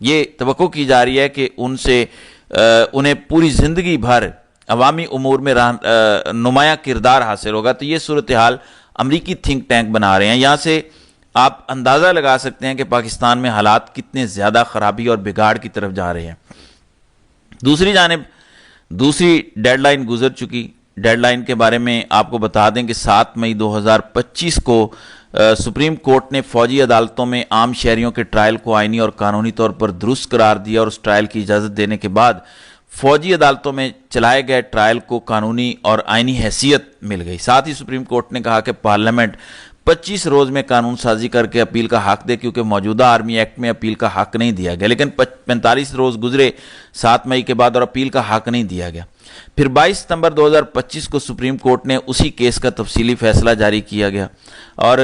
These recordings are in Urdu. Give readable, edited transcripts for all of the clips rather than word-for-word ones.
یہ توقع کی جا رہی ہے کہ ان سے انہیں پوری زندگی بھر عوامی امور میں نمایاں کردار حاصل ہوگا. تو یہ صورتحال امریکی تھنک ٹینک بنا رہے ہیں. یہاں سے آپ اندازہ لگا سکتے ہیں کہ پاکستان میں حالات کتنے زیادہ خرابی اور بگاڑ کی طرف جا رہے ہیں. دوسری جانب دوسری ڈیڈ لائن گزر چکی. ڈیڈ لائن کے بارے میں آپ کو بتا دیں کہ 7 مئی 2025 کو سپریم کورٹ نے فوجی عدالتوں میں عام شہریوں کے ٹرائل کو آئینی اور قانونی طور پر درست قرار دیا اور اس ٹرائل کی اجازت دینے کے بعد فوجی عدالتوں میں چلائے گئے ٹرائل کو قانونی اور آئینی حیثیت مل گئی. ساتھ ہی سپریم کورٹ نے کہا کہ پارلیمنٹ 25 روز میں قانون سازی کر کے اپیل کا حق دے, کیونکہ موجودہ آرمی ایکٹ میں اپیل کا حق نہیں دیا گیا. لیکن 45 روز گزرے 7 مئی کے بعد اور اپیل کا حق نہیں دیا گیا. پھر 22 ستمبر 2025 کو سپریم کورٹ نے اسی کیس کا تفصیلی فیصلہ جاری کیا گیا اور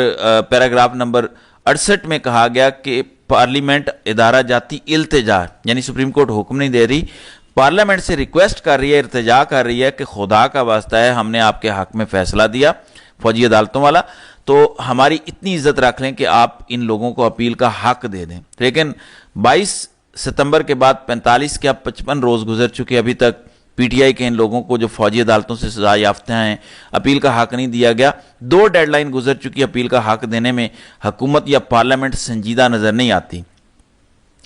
پیراگراف نمبر 68 میں کہا گیا کہ پارلیمنٹ ادارہ جاتی التجا, یعنی سپریم کورٹ حکم نہیں دے رہی, پارلیمنٹ سے ریکویسٹ کر رہی ہے, ارتجا کر رہی ہے کہ خدا کا واسطہ ہے, ہم نے آپ کے حق میں فیصلہ دیا فوجی عدالتوں والا, تو ہماری اتنی عزت رکھ لیں کہ آپ ان لوگوں کو اپیل کا حق دے دیں. لیکن 22 ستمبر کے بعد 45 کے 55 روز گزر چکے, ابھی تک پی ٹی آئی کے ان لوگوں کو جو فوجی عدالتوں سے سزا یافتہ ہیں اپیل کا حق نہیں دیا گیا. 2 ڈیڈ لائن گزر چکی, اپیل کا حق دینے میں حکومت یا پارلیمنٹ سنجیدہ نظر نہیں آتی.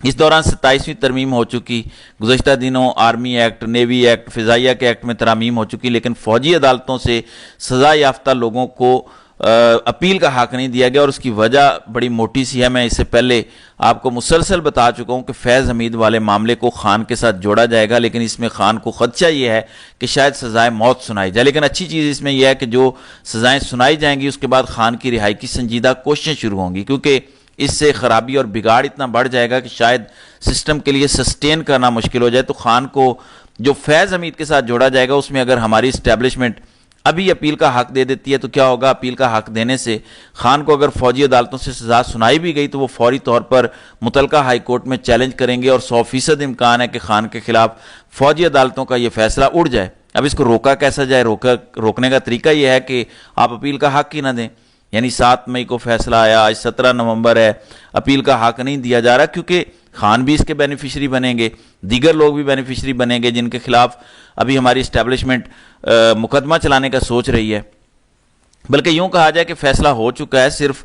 اس دوران 27ویں ترمیم ہو چکی. گزشتہ دنوں آرمی ایکٹ, نیوی ایکٹ, فضائیہ کے ایکٹ میں ترامیم ہو چکی, لیکن فوجی عدالتوں سے سزا یافتہ لوگوں کو اپیل کا حق نہیں دیا گیا. اور اس کی وجہ بڑی موٹی سی ہے. میں اس سے پہلے آپ کو مسلسل بتا چکا ہوں کہ فیض حمید والے معاملے کو خان کے ساتھ جوڑا جائے گا, لیکن اس میں خان کو خدشہ یہ ہے کہ شاید سزائے موت سنائی جائے. لیکن اچھی چیز اس میں یہ ہے کہ جو سزائیں سنائی جائیں گی اس کے بعد خان کی رہائی کی سنجیدہ کوششیں شروع ہوں گی, کیونکہ اس سے خرابی اور بگاڑ اتنا بڑھ جائے گا کہ شاید سسٹم کے لیے سسٹین کرنا مشکل ہو جائے. تو خان کو جو فیض حمید کے ساتھ جوڑا جائے گا اس میں اگر ہماری اسٹیبلشمنٹ ابھی اپیل کا حق دے دیتی ہے تو کیا ہوگا؟ اپیل کا حق دینے سے خان کو اگر فوجی عدالتوں سے سزا سنائی بھی گئی تو وہ فوری طور پر متعلقہ ہائی کورٹ میں چیلنج کریں گے اور 100% امکان ہے کہ خان کے خلاف فوجی عدالتوں کا یہ فیصلہ اڑ جائے. اب اس کو روکا کیسا جائے؟ روکنے کا طریقہ یہ ہے کہ آپ اپیل کا حق ہی نہ دیں. یعنی 7 مئی کو فیصلہ آیا, آج 17 نومبر ہے, اپیل کا حق نہیں دیا جا رہا, کیونکہ خان بھی اس کے بینیفیشری بنیں گے, دیگر لوگ بھی بینیفیشری بنیں گے جن کے خلاف ابھی ہماری اسٹیبلشمنٹ مقدمہ چلانے کا سوچ رہی ہے. بلکہ یوں کہا جائے کہ فیصلہ ہو چکا ہے, صرف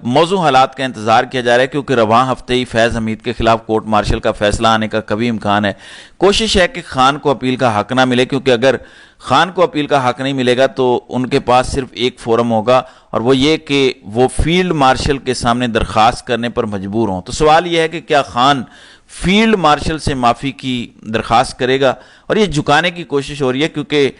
موضوع حالات کا انتظار کیا جا رہا ہے, کیونکہ رواں ہفتے ہی فیض حمید کے خلاف کورٹ مارشل کا فیصلہ آنے کا کبھی امکان ہے. کوشش ہے کہ خان کو اپیل کا حق نہ ملے, کیونکہ اگر خان کو اپیل کا حق نہیں ملے گا تو ان کے پاس صرف ایک فورم ہوگا, اور وہ یہ کہ وہ فیلڈ مارشل کے سامنے درخواست کرنے پر مجبور ہوں. تو سوال یہ ہے کہ کیا خان فیلڈ مارشل سے معافی کی درخواست کرے گا؟ اور یہ جھکانے کی کوشش ہو رہی ہے, کیونکہ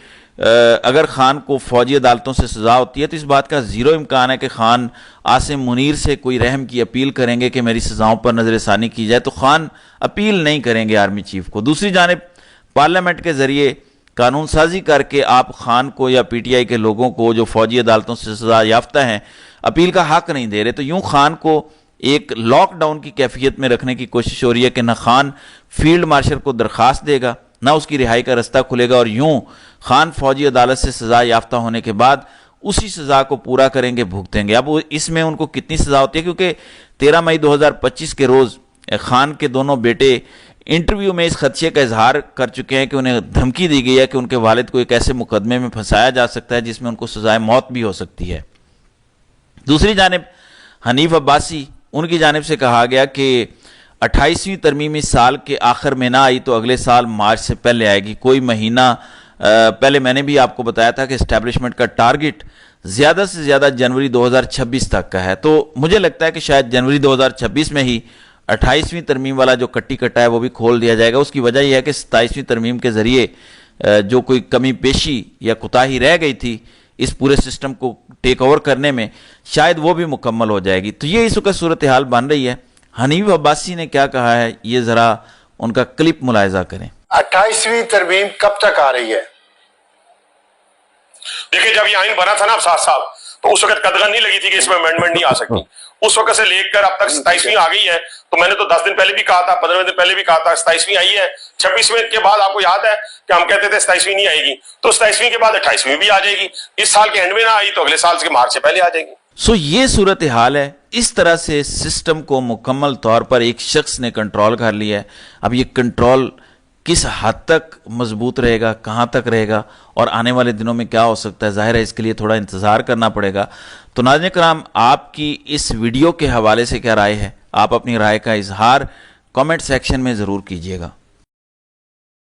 اگر خان کو فوجی عدالتوں سے سزا ہوتی ہے تو اس بات کا زیرو امکان ہے کہ خان عاصم منیر سے کوئی رحم کی اپیل کریں گے کہ میری سزاؤں پر نظر ثانی کی جائے. تو خان اپیل نہیں کریں گے آرمی چیف کو. دوسری جانب پارلیمنٹ کے ذریعے قانون سازی کر کے آپ خان کو یا پی ٹی آئی کے لوگوں کو جو فوجی عدالتوں سے سزا یافتہ ہیں اپیل کا حق نہیں دے رہے, تو یوں خان کو ایک لاک ڈاؤن کی کیفیت میں رکھنے کی کوشش ہو رہی ہے کہ نہ خان فیلڈ مارشل کو درخواست دے گا نہ اس کی رہائی کا رستہ کھلے گا, اور یوں خان فوجی عدالت سے سزا یافتہ ہونے کے بعد اسی سزا کو پورا کریں گے, بھگتیں گے. اب اس میں ان کو کتنی سزا ہوتی ہے, کیونکہ 13 مئی 2025 کے روز خان کے دونوں بیٹے انٹرویو میں اس خدشے کا اظہار کر چکے ہیں کہ انہیں دھمکی دی گئی ہے کہ ان کے والد کو ایک ایسے مقدمے میں پھنسایا جا سکتا ہے جس میں ان کو سزائے موت بھی ہو سکتی ہے. دوسری جانب حنیف عباسی, ان کی جانب سے کہا گیا کہ 28ویں ترمیم اس سال کے آخر میں نہ آئی تو اگلے سال مارچ سے پہلے آئے گی. کوئی مہینہ پہلے میں نے بھی آپ کو بتایا تھا کہ اسٹیبلشمنٹ کا ٹارگٹ زیادہ سے زیادہ جنوری 2026 تک کا ہے, تو مجھے لگتا ہے کہ شاید جنوری 2026 میں ہی 28ویں ترمیم والا جو کٹی کٹا ہے وہ بھی کھول دیا جائے گا. اس کی وجہ یہ ہے کہ 27ویں ترمیم کے ذریعے جو کوئی کمی پیشی یا کوتاہی رہ گئی تھی اس پورے سسٹم کو ٹیک اوور کرنے میں, شاید وہ بھی مکمل ہو جائے گی. تو یہ اس وقت صورتحال بن رہی ہے. حنیف عباسی نے کیا کہا ہے یہ ذرا ان کا کلپ ملاحظہ کریں. 28ویں ترمیم کب تک آ رہی ہے؟ دیکھیں جب یہ آئین بنا تھا نا 7 سال تو اس وقت قدغن نہیں لگی تھی کہ اس میں امینڈمنٹ نہیں آ سکتی. اس وقت سے لے کر اب تک 27ویں آ گئی ہے. تو میں نے تو 10 دن پہلے بھی کہا تھا, 15 دن پہلے بھی کہا تھا, 27ویں آئی ہے. 26ویں کے بعد آپ کو یاد ہے کہ ہم کہتے تھے 27ویں نہیں آئے گی, تو 27ویں کے بعد 28ویں بھی آ جائے گی. اس سال کے اینڈ میں نہ آئی تو اگلے سال کے مارچ سے پہلے آ جائے گی. یہ صورتحال ہے اس طرح سے سسٹم کو مکمل طور پر ایک شخص نے کنٹرول کر لیا ہے. اب یہ کنٹرول کس حد تک مضبوط رہے گا, کہاں تک رہے گا, اور آنے والے دنوں میں کیا ہو سکتا ہے, ظاہر ہے اس کے لیے تھوڑا انتظار کرنا پڑے گا. تو ناظرین کرام, آپ کی اس ویڈیو کے حوالے سے کیا رائے ہے؟ آپ اپنی رائے کا اظہار کامنٹ سیکشن میں ضرور کیجیے گا.